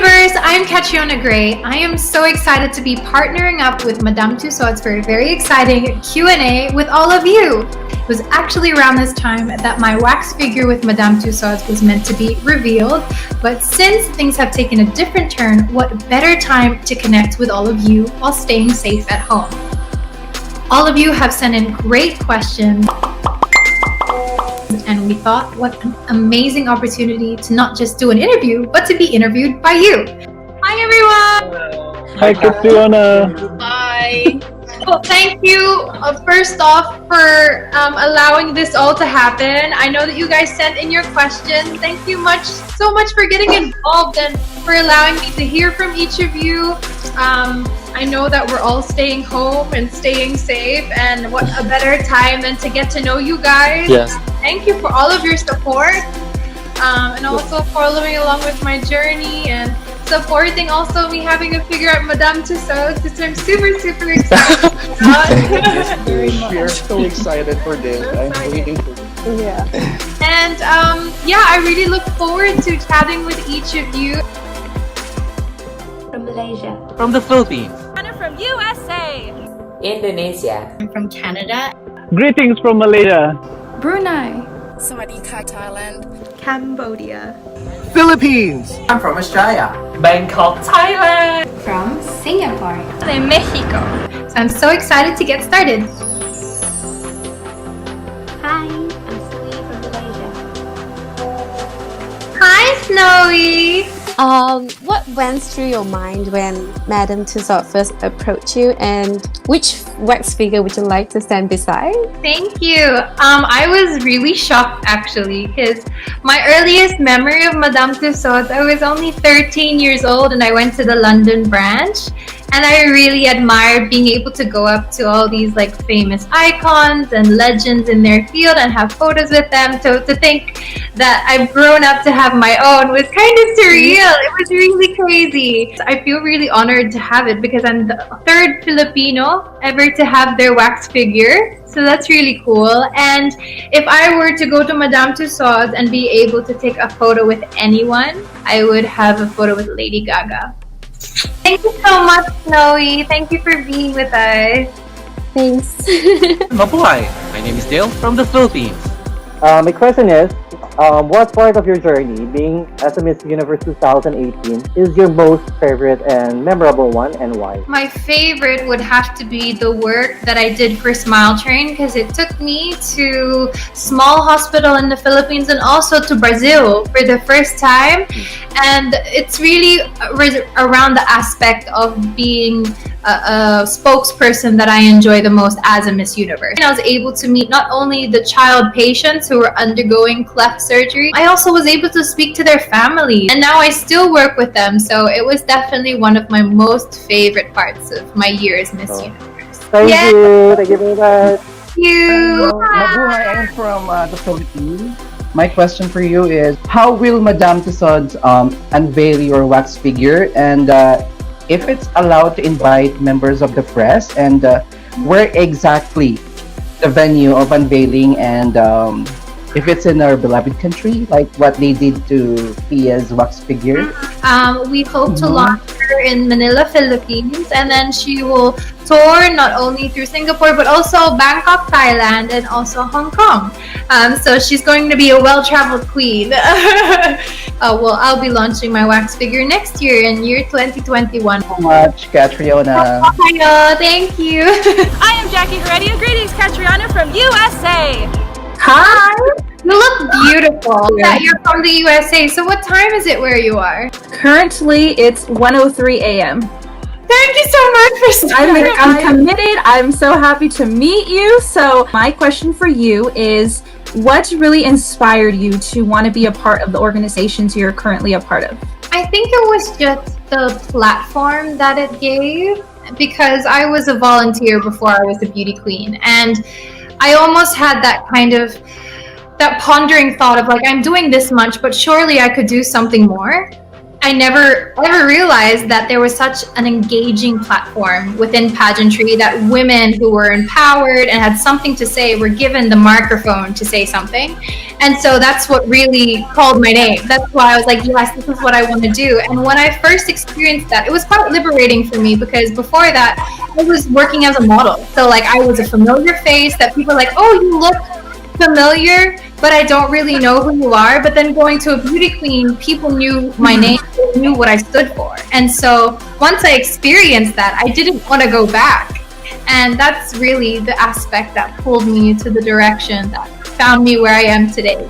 Universe, I'm Catriona Gray. I am so excited to be partnering up with Madame Tussauds for a very exciting Q&A with all of you. It was actually around this time that my wax figure with Madame Tussauds was meant to be revealed, but since things have taken a different turn, what better time to connect with all of you while staying safe at home. All of you have sent in great questions, and we thought what an amazing opportunity to not just do an interview, but to be interviewed by you. Hi everyone! Hi Catriona! Hi! Well, thank you first off for allowing this all to happen. I know that you guys sent in your questions. Thank you so much for getting involved and for allowing me to hear from each of you. I know that we're all staying home and staying safe, and what a better time than to get to know you guys. Yes. Thank you for all of your support, and also following along with my journey and supporting also me having a figure at Madame Tussauds, which I'm super excited about. Yes, very much. We are so excited for this. I'm waiting for it. Yeah. And I really look forward to chatting with each of you. From Malaysia. From the Philippines. Anna from USA. Indonesia. I'm from Canada. Greetings from Malaysia. Brunei. Sawadika, Thailand. Cambodia. Philippines. I'm from Australia. Bangkok, Thailand. From Singapore. De Mexico. So I'm so excited to get started. Hi, I'm Sui from Malaysia. Hi, Snowy. What went through your mind when Madame Tussauds first approached you, and which wax figure would you like to stand beside? Thank you. I was really shocked actually, because my earliest memory of Madame Tussauds, I was only 13 years old and I went to the London branch. And I really admired being able to go up to all these like famous icons and legends in their field and have photos with them. So to think that I've grown up to have my own was kind of surreal. It was really crazy. So I feel really honored to have it because I'm the third Filipino ever to have their wax figure. So that's really cool. And if I were to go to Madame Tussauds and be able to take a photo with anyone, I would have a photo with Lady Gaga. Thank you so much, Snowy. Thank you for being with us. Thanks. Mabuhay. My name is Dale from the Philippines. My question is, what part of your journey being as a Miss Universe 2018 is your most favorite and memorable one, and why? My favorite would have to be the work that I did for Smile Train, because it took me to small hospital in the Philippines and also to Brazil for the first time. And it's really around the aspect of being a spokesperson that I enjoy the most as a Miss Universe. And I was able to meet not only the child patients who were undergoing cleft surgery, I also was able to speak to their families. And now I still work with them, so it was definitely one of my most favorite parts of my year as Miss Universe. Thank you. Thank you very much. Thank you. Mabuhay, I am from the Philippines. My question for you is, how will Madame Tussauds unveil your wax figure, and if it's allowed to invite members of the press, and where exactly the venue of unveiling, and if it's in our beloved country, like what they did to Pia's wax figure? We hope to launch her in Manila, Philippines, and then she will tour not only through Singapore but also Bangkok, Thailand, and also Hong Kong. So she's going to be a well-traveled queen. I'll be launching my wax figure next year in year 2021. So much, Catriona. Thank you. I am Jackie Heredia. Greetings, Catriona from USA. Hi. You look beautiful. Yeah, you're from the USA. So what time is it where you are? Currently, it's 1:03 a.m. Thank you so much for starting. I'm committed. I'm so happy to meet you. So my question for you is, what really inspired you to want to be a part of the organizations you're currently a part of? I think it was just the platform that it gave, because I was a volunteer before I was a beauty queen, and I almost had that pondering thought of like, I'm doing this much, but surely I could do something more. I never ever realized that there was such an engaging platform within pageantry, that women who were empowered and had something to say were given the microphone to say something. And so that's what really called my name. That's why I was like, yes, this is what I want to do. And when I first experienced that, it was quite liberating for me, because before that, I was working as a model. So like, I was a familiar face that people were like, oh, you look familiar, but I don't really know who you are. But then going to a beauty queen, people knew my name, they knew what I stood for. And so once I experienced that, I didn't want to go back. And that's really the aspect that pulled me to the direction that found me where I am today.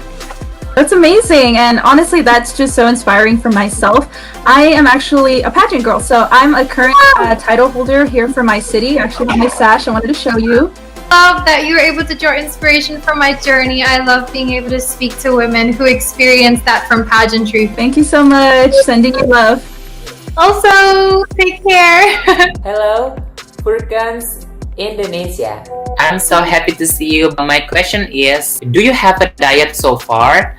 That's amazing, and honestly, that's just so inspiring for myself. I am actually a pageant girl, so I'm a current title holder here for my city. Actually, my sash, I wanted to show you. Love that you were able to draw inspiration from my journey. I love being able to speak to women who experience that from pageantry. Thank you so much. Sending you love. Also, take care. Hello, Furkans, Indonesia. I'm so happy to see you. My question is, do you have a diet so far?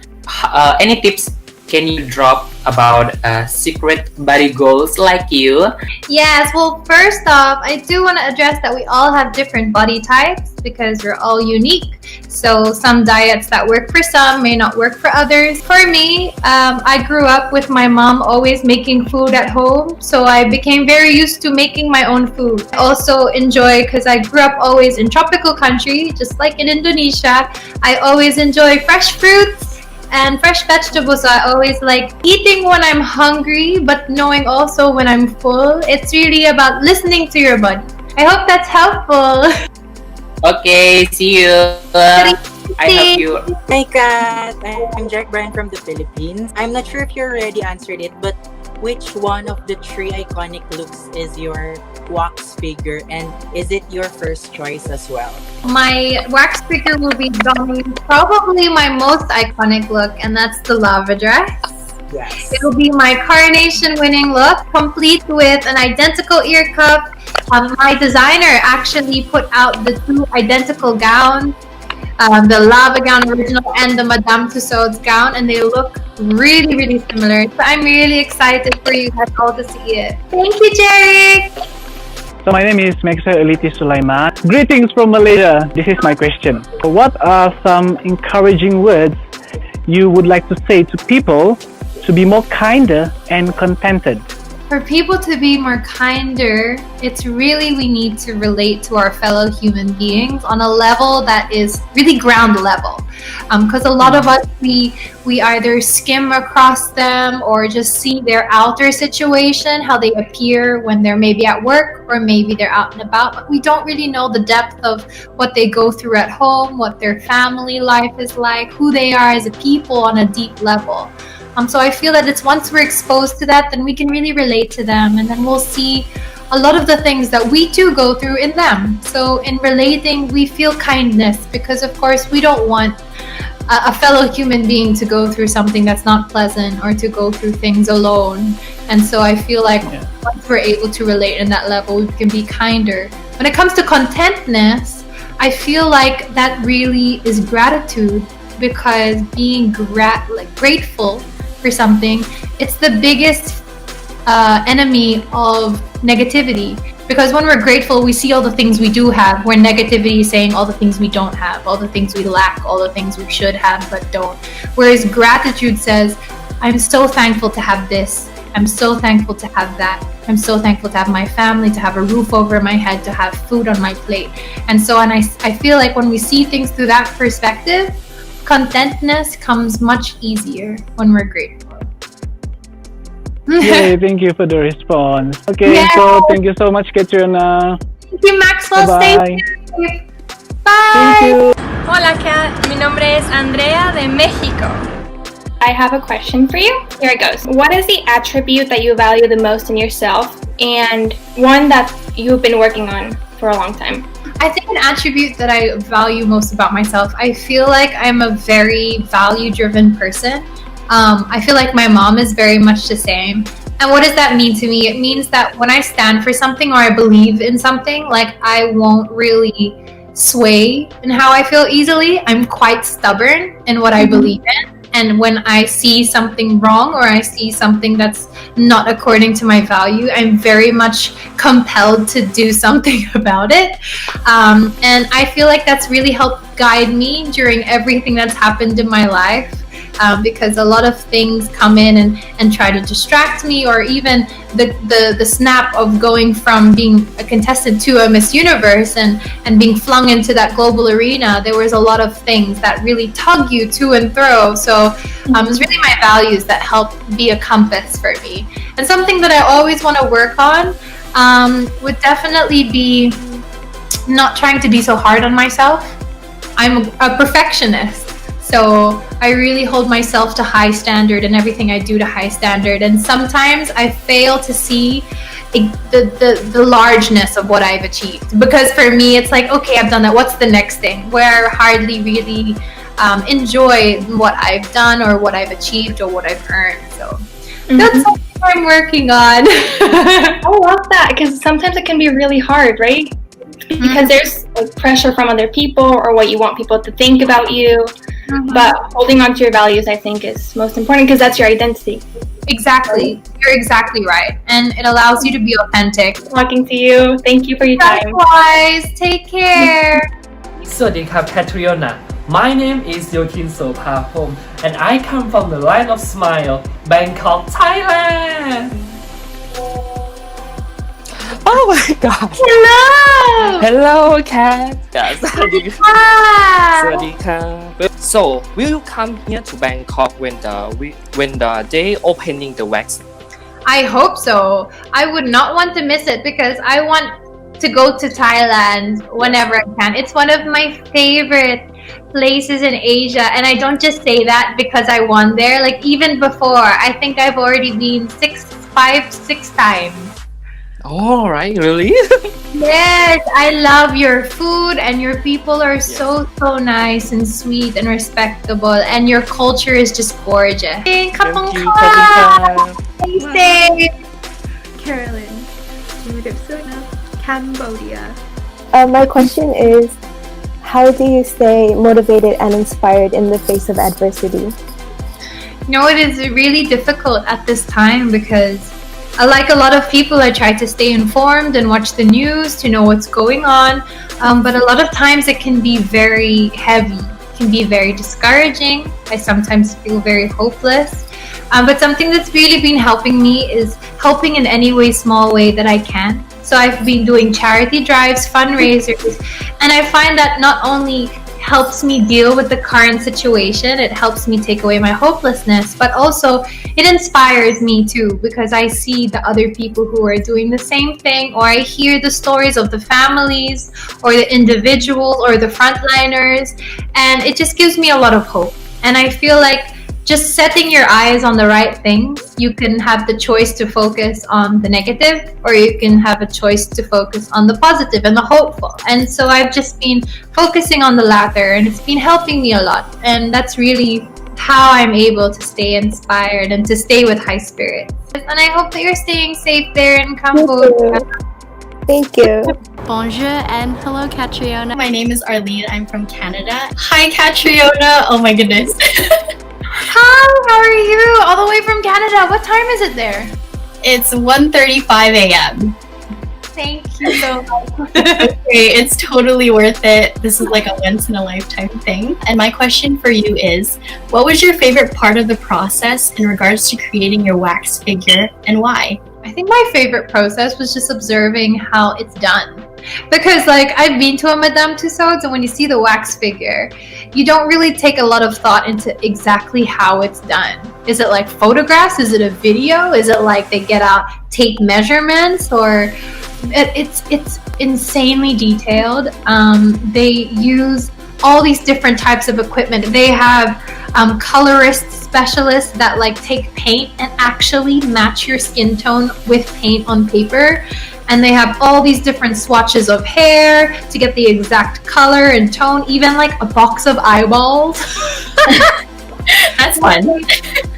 Any tips can you drop about secret body goals like you? Yes, well, first off, I do want to address that we all have different body types because we're all unique. So some diets that work for some may not work for others. For me, I grew up with my mom always making food at home, so I became very used to making my own food. I also enjoy, because I grew up always in tropical country, just like in Indonesia, I always enjoy fresh fruits and fresh vegetables. So I always like eating when I'm hungry, but knowing also when I'm full. It's really about listening to your body. I hope that's helpful. Okay, see you. I hope you. Hi, Kat. I'm Jack Bryan from the Philippines. I'm not sure if you already answered it, but which one of the three iconic looks is your wax figure, and is it your first choice as well? My wax figure will be probably my most iconic look, and that's the lava dress. Yes. It will be my coronation winning look, complete with an identical ear cuff. My designer actually put out the two identical gowns, the lava gown original and the Madame Tussauds gown, and they look really, really similar. So I'm really excited for you guys all to see it. Thank you, Jeric! So my name is Meksa Eliti Sulaiman. Greetings from Malaysia. This is my question. What are some encouraging words you would like to say to people to be more kinder and contented? For people to be more kinder, it's really, we need to relate to our fellow human beings on a level that is really ground level. Because a lot of us, we either skim across them or just see their outer situation, how they appear when they're maybe at work or maybe they're out and about, but we don't really know the depth of what they go through at home, what their family life is like, who they are as a people on a deep level. So I feel that it's once we're exposed to that, then we can really relate to them, and then we'll see a lot of the things that we too go through in them. So in relating, we feel kindness, because of course we don't want a fellow human being to go through something that's not pleasant or to go through things alone. And so I feel like once we're able to relate in that level, we can be kinder. When it comes to contentness, I feel like that really is gratitude, because being grateful for something, it's the biggest enemy of negativity. Because when we're grateful, we see all the things we do have, where negativity is saying all the things we don't have, all the things we lack, all the things we should have but don't. Whereas gratitude says, I'm so thankful to have this, I'm so thankful to have that, I'm so thankful to have my family, to have a roof over my head, to have food on my plate. And I feel like when we see things through that perspective, contentness comes much easier when we're grateful. Yay, thank you for the response. Okay, Yeah. so thank you so much, Catriona. Thank you, Maxwell. Stay Bye-bye. safe. Thank Bye. you. Hola, Kat. Mi nombre es Andrea de Mexico. I have a question for you. Here it goes. What is the attribute that you value the most in yourself, and one that you've been working on for a long time? I think an attribute that I value most about myself, I feel like I'm a very value-driven person. I feel like my mom is very much the same. And what does that mean to me? It means that when I stand for something or I believe in something, like, I won't really sway in how I feel easily. I'm quite stubborn in what I believe in. And when I see something wrong or I see something that's not according to my value, I'm very much compelled to do something about it. And I feel like that's really helped guide me during everything that's happened in my life. Because a lot of things come in and try to distract me, or even the snap of going from being a contestant to a Miss Universe and being flung into that global arena. There was a lot of things that really tug you to and fro. So it's really my values that help be a compass for me. And something that I always want to work on would definitely be not trying to be so hard on myself. I'm a perfectionist. So I really hold myself to high standard and everything I do to high standard. And sometimes I fail to see the largeness of what I've achieved. Because for me, it's like, okay, I've done that. What's the next thing? Where I hardly really enjoy what I've done or what I've achieved or what I've earned. So that's something I'm working on. I love that, because sometimes it can be really hard, right? Because there's like pressure from other people or what you want people to think about you. But holding on to your values, I think, is most important, because that's your identity. Exactly. You're exactly right. And it allows you to be authentic. Talking to you. Thank you for your time. Likewise. Take care. สวัสดีครับ Catriona. My name is Yokin Sopapom and I come from the Land of Smile, Bangkok, Thailand. Oh my god. Hello. Hello, Kat. สวัสดีครับ So, will you come here to Bangkok when the day opening the wax? I hope so. I would not want to miss it because I want to go to Thailand whenever I can. It's one of my favorite places in Asia, and I don't just say that because I won there. Like, even before, I think I've already been six times. All right, really? Yes, I love your food, and your people are so nice and sweet and respectable, and your culture is just gorgeous. Thank you, Stay safe. Carolyn, Cambodia. My question is, how do you stay motivated and inspired in the face of adversity? It is really difficult at this time because, like a lot of people, I try to stay informed and watch the news to know what's going on. But a lot of times it can be very heavy, it can be very discouraging. I sometimes feel very hopeless. But something that's really been helping me is helping in any way, small way that I can. So I've been doing charity drives, fundraisers, and I find that not only helps me deal with the current situation, it helps me take away my hopelessness, but also it inspires me too, because I see the other people who are doing the same thing, or I hear the stories of the families or the individuals or the frontliners, and it just gives me a lot of hope. And I feel like just setting your eyes on the right things, you can have the choice to focus on the negative, or you can have a choice to focus on the positive and the hopeful. And so I've just been focusing on the latter, and it's been helping me a lot. And that's really how I'm able to stay inspired and to stay with high spirits. And I hope that you're staying safe there in Cambodia. Thank you. Bonjour and hello, Catriona. My name is Arlene. I'm from Canada. Hi, Catriona. Oh my goodness. Hi, how are you? All the way from Canada. What time is it there? It's 1:35 a.m. Thank you so much. Okay, it's totally worth it. This is like a once in a lifetime thing. And my question for you is, what was your favorite part of the process in regards to creating your wax figure, and why? I think my favorite process was just observing how it's done. Because I've been to a Madame Tussauds, and when you see the wax figure, you don't really take a lot of thought into exactly how it's done. Is it like photographs? Is it a video? Is it like they get out tape measurements? Or it's insanely detailed. They use all these different types of equipment. They have colorist specialists that take paint and actually match your skin tone with paint on paper. And they have all these different swatches of hair to get the exact color and tone, even a box of eyeballs. That's fun.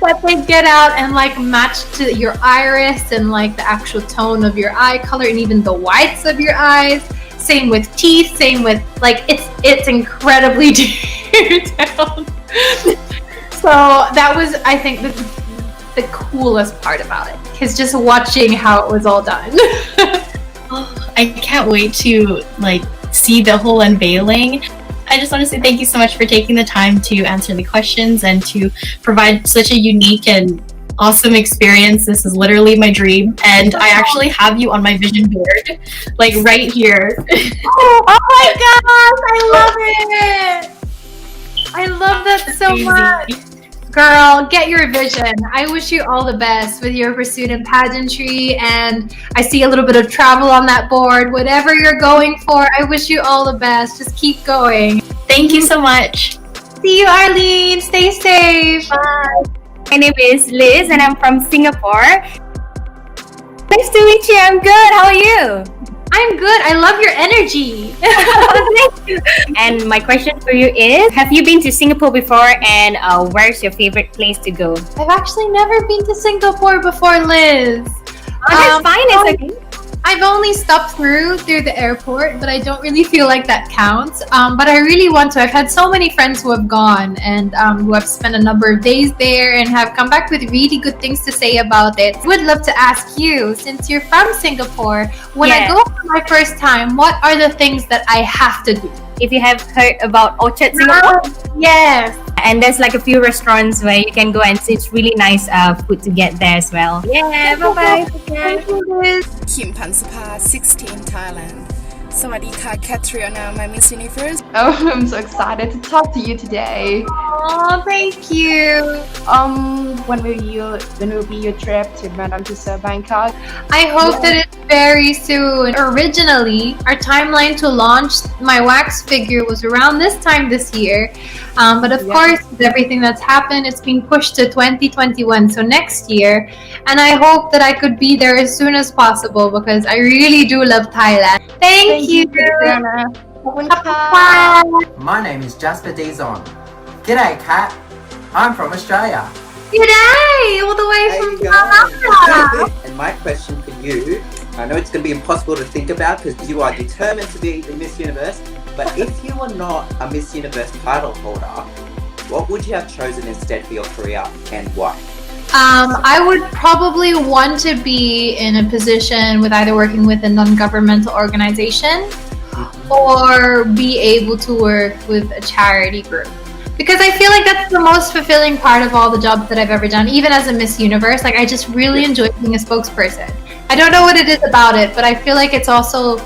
That they get out and match to your iris and the actual tone of your eye color and even the whites of your eyes. Same with teeth, same with it's incredibly detailed. So that was, I think, the coolest part about it, because just watching how it was all done. I can't wait to see the whole unveiling. I just want to say thank you so much for taking the time to answer the questions and to provide such a unique and awesome experience. This is literally my dream, and I actually have you on my vision board, right here. Oh my gosh, I love it! I love that so much. Girl, get your vision. I wish you all the best with your pursuit in pageantry, and I see a little bit of travel on that board. Whatever you're going for, I wish you all the best. Just keep going. Thank you so much. See you, Arlene. Stay safe. Bye. My name is Liz and I'm from Singapore. Nice to meet you. I'm good. How are you? I'm good. I love your energy. Thank you. And my question for you is, have you been to Singapore before, and where's your favorite place to go? I've actually never been to Singapore before, Liz. That's fine. It's okay. I've only stopped through the airport, but I don't really feel like that counts. But I really want to. I've had so many friends who have gone and who have spent a number of days there and have come back with really good things to say about it. Would love to ask you, since you're from Singapore, when I go for my first time, what are the things that I have to do? If you have heard about Orchard Singapore? Yes. And there's a few restaurants where you can go, and it's really nice food to get there as well. Yeah, bye-bye. Thank you, Liz. Kim Pansapa, 16, Thailand. Sawadika, Catriona, my Miss Universe. Oh, I'm so excited to talk to you today. Oh, thank you. When will be your trip to Madame Tussauds Bangkok? I hope that it's very soon. Originally, our timeline to launch my wax figure was around this time this year. But of course, with everything that's happened, it's been pushed to 2021, so next year. And I hope that I could be there as soon as possible, because I really do love Thailand. Thank you. My name is Jasper Dizon. G'day, Kat. I'm from Australia. G'day, all the way from Canada. And my question for you, I know it's going to be impossible to think about because you are determined to be the Miss Universe, but if you were not a Miss Universe title holder, what would you have chosen instead for your career and why? I would probably want to be in a position with either working with a non-governmental organization or be able to work with a charity group. Because I feel like that's the most fulfilling part of all the jobs that I've ever done, even as a Miss Universe. I just really enjoy being a spokesperson. I don't know what it is about it, but I feel like it's also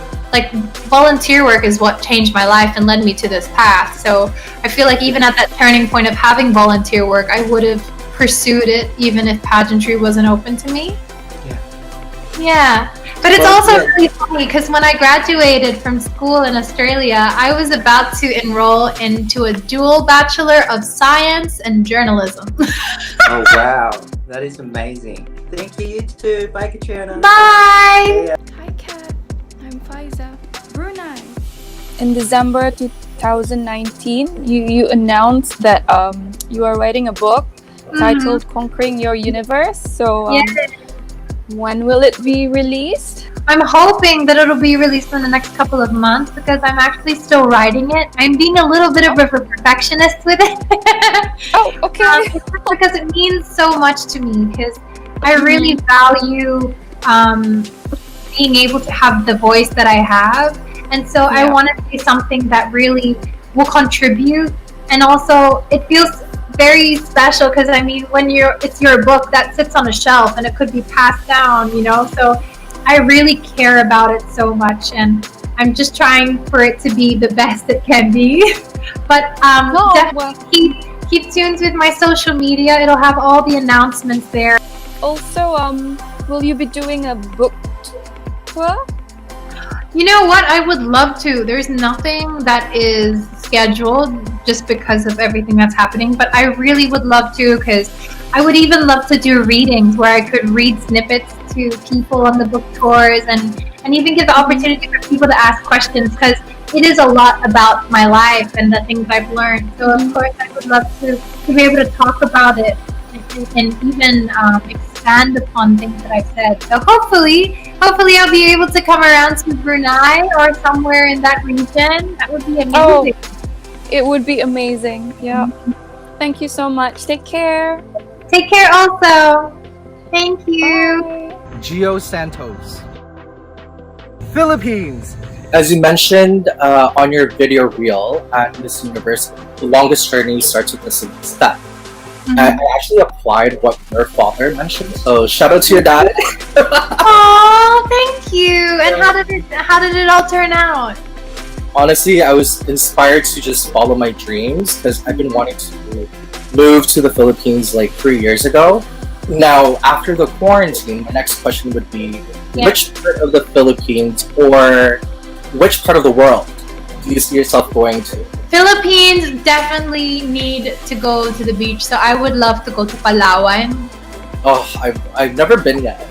volunteer work is what changed my life and led me to this path. So I feel like even at that turning point of having volunteer work, I would have pursued it even if pageantry wasn't open to me. Yeah. But it's also really funny because when I graduated from school in Australia, I was about to enroll into a dual Bachelor of Science and Journalism. Oh wow, that is amazing. Thank you too. Bye, Catriona. Bye. Hi, Kat. I'm Faiza, Brunei. In December 2019, you announced that you are writing a book titled Conquering Your Universe. So when will it be released? I'm hoping that it'll be released in the next couple of months because I'm actually still writing it. I'm being a little bit of a perfectionist with it. Oh, okay. Because it means so much to me, because I really value being able to have the voice that I have. And so I want to say something that really will contribute. And also it feels very special because when it's your book that sits on a shelf and it could be passed down, so I really care about it so much, and I'm just trying for it to be the best it can be. But definitely keep tuned with my social media. It'll have all the announcements there. Also, will you be doing a book tour? You know what? I would love to. There's nothing that is scheduled just because of everything that's happening, but I really would love to, because I would even love to do readings where I could read snippets to people on the book tours and even give the opportunity for people to ask questions, because it is a lot about my life and the things I've learned. So of course I would love to be able to talk about it and even expand upon things that I've said. So hopefully I'll be able to come around to Brunei or somewhere in that region. That would be amazing. Oh, it would be amazing. Yeah. Thank you so much. Take care. Take care also. Thank you. Gio Santos. Philippines. As you mentioned on your video reel at Miss Universe, the longest journey starts with a single step. I actually applied what your father mentioned, so shout out to your dad. Oh, thank you. And how did it all turn out? Honestly, I was inspired to just follow my dreams because I've been wanting to move to the Philippines like 3 years ago. Now, after the quarantine, my next question would be, which part of the Philippines or which part of the world do you see yourself going to? Philippines definitely need to go to the beach, so I would love to go to Palawan. Oh, I've never been yet.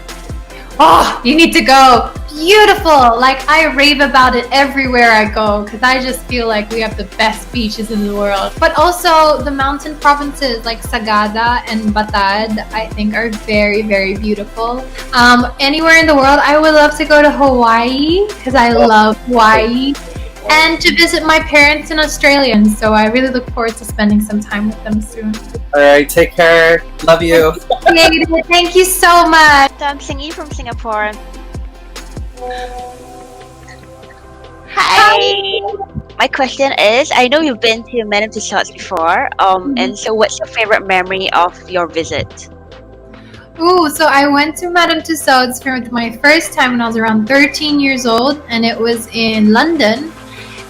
Oh, you need to go. Beautiful. Like, I rave about it everywhere I go because I just feel like we have the best beaches in the world. But also the mountain provinces like Sagada and Batad, I think are very, very beautiful. Anywhere in the world, I would love to go to Hawaii because I love Hawaii. And to visit my parents in Australia. And so I really look forward to spending some time with them soon. Alright, take care. Love you. Thank you so much. I'm Singy from Singapore. Hi. My question is, I know you've been to Madame Tussauds before, and so what's your favorite memory of your visit? Ooh, so I went to Madame Tussauds for my first time when I was around 13 years old, and it was in London.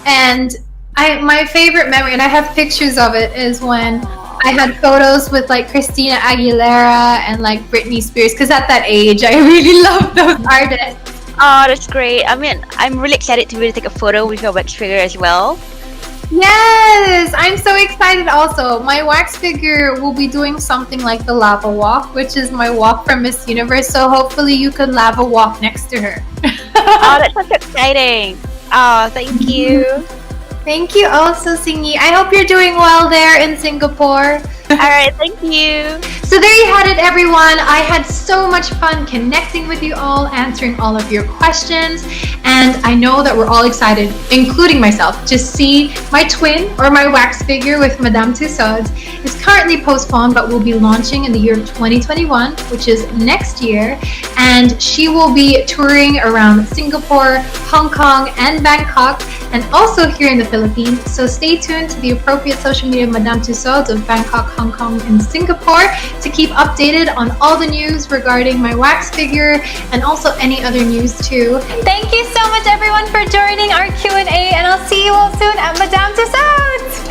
And my favorite memory, and I have pictures of it, is when I had photos with like Christina Aguilera and like Britney Spears, because at that age, I really loved those artists. Oh, that's great. I mean, I'm really excited to really take a photo with your wax figure as well. Yes, I'm so excited also. My wax figure will be doing something like the lava walk, which is my walk from Miss Universe, so hopefully you could lava walk next to her. Oh, that sounds exciting. Oh, thank you. Thank you also, Singy. I hope you're doing well there in Singapore. Alright, thank you. So there you had it, everyone. I had so much fun connecting with you all, answering all of your questions, and I know that we're all excited, including myself, to see my twin or my wax figure with Madame Tussauds. Is currently postponed but will be launching in the year of 2021, which is next year, and she will be touring around Singapore, Hong Kong, and Bangkok, and also here in the Philippines. So stay tuned to the appropriate social media of Madame Tussauds of Bangkok, Hong Kong, and Singapore to keep updated on all the news regarding my wax figure and also any other news too. Thank you so much everyone for joining our Q&A, and I'll see you all soon at Madame Tussauds!